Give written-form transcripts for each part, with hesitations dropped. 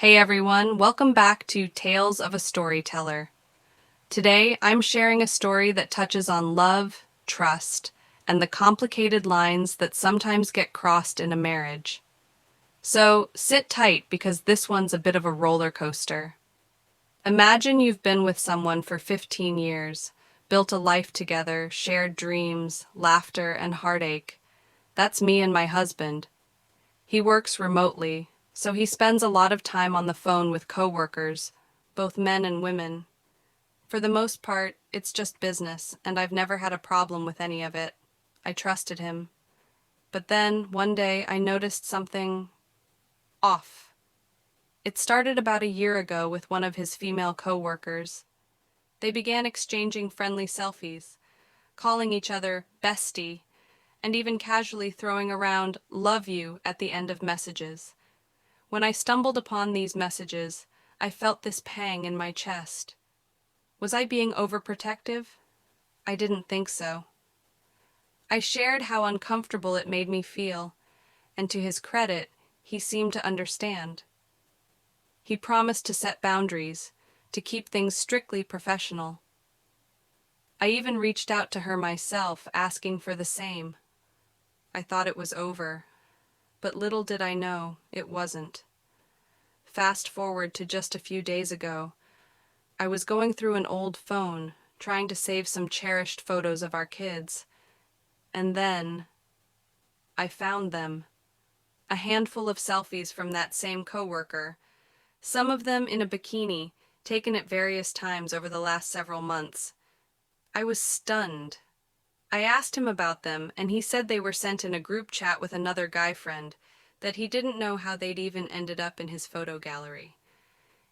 Hey everyone, welcome back to Tales of a Storyteller. Today I'm sharing a story that touches on love, trust, and the complicated lines that sometimes get crossed in a marriage. So sit tight because this one's a bit of a roller coaster. Imagine you've been with someone for 15 years, built a life together, shared dreams, laughter, and heartache. That's me and my husband. He works remotely, so he spends a lot of time on the phone with coworkers, both men and women. For the most part, it's just business, and I've never had a problem with any of it. I trusted him. But then, one day, I noticed something off. It started about a year ago with one of his female coworkers. They began exchanging friendly selfies, calling each other bestie, and even casually throwing around love you at the end of messages. When I stumbled upon these messages, I felt this pang in my chest. Was I being overprotective? I didn't think so. I shared how uncomfortable it made me feel, and to his credit, he seemed to understand. He promised to set boundaries, to keep things strictly professional. I even reached out to her myself, asking for the same. I thought it was over, but little did I know it wasn't. Fast forward to just a few days ago. I was going through an old phone, trying to save some cherished photos of our kids. And then I found them. A handful of selfies from that same coworker, some of them in a bikini, taken at various times over the last several months. I was stunned. I asked him about them, and he said they were sent in a group chat with another guy friend, that he didn't know how they'd even ended up in his photo gallery.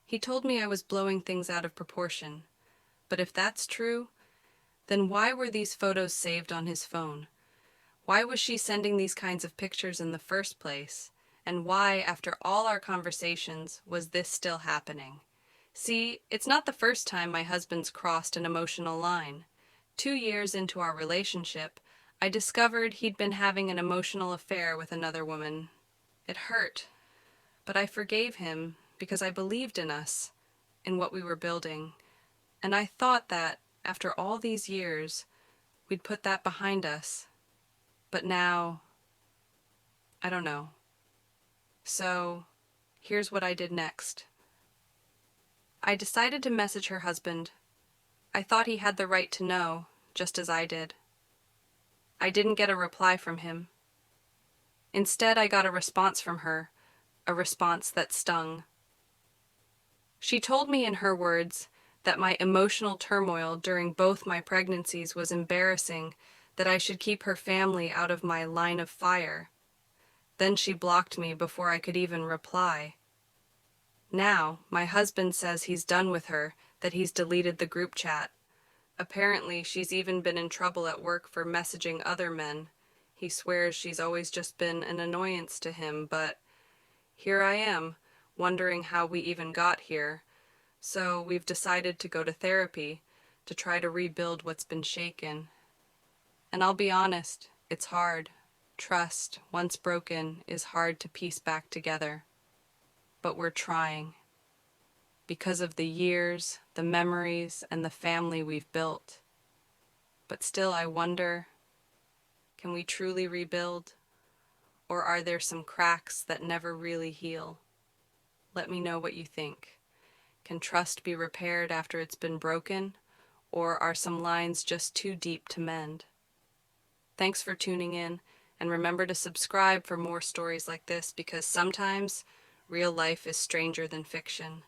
He told me I was blowing things out of proportion. But if that's true, then why were these photos saved on his phone? Why was she sending these kinds of pictures in the first place? And why, after all our conversations, was this still happening? See, it's not the first time my husband's crossed an emotional line. 2 years into our relationship, I discovered he'd been having an emotional affair with another woman. It hurt, but I forgave him because I believed in us, in what we were building. And I thought that, after all these years, we'd put that behind us. But now, I don't know. So, here's what I did next. I decided to message her husband. I thought he had the right to know, just as I did. I didn't get a reply from him. Instead, I got a response from her, a response that stung. She told me in her words that my emotional turmoil during both my pregnancies was embarrassing, that I should keep her family out of my line of fire. Then she blocked me before I could even reply. Now, my husband says he's done with her, that he's deleted the group chat. Apparently, she's even been in trouble at work for messaging other men. He swears she's always just been an annoyance to him, but here I am, wondering how we even got here. So we've decided to go to therapy to try to rebuild what's been shaken. And I'll be honest, it's hard. Trust, once broken, is hard to piece back together. But we're trying. Because of the years, the memories, and the family we've built. But still, I wonder, can we truly rebuild? Or are there some cracks that never really heal? Let me know what you think. Can trust be repaired after it's been broken? Or are some lines just too deep to mend? Thanks for tuning in, and remember to subscribe for more stories like this, because sometimes real life is stranger than fiction.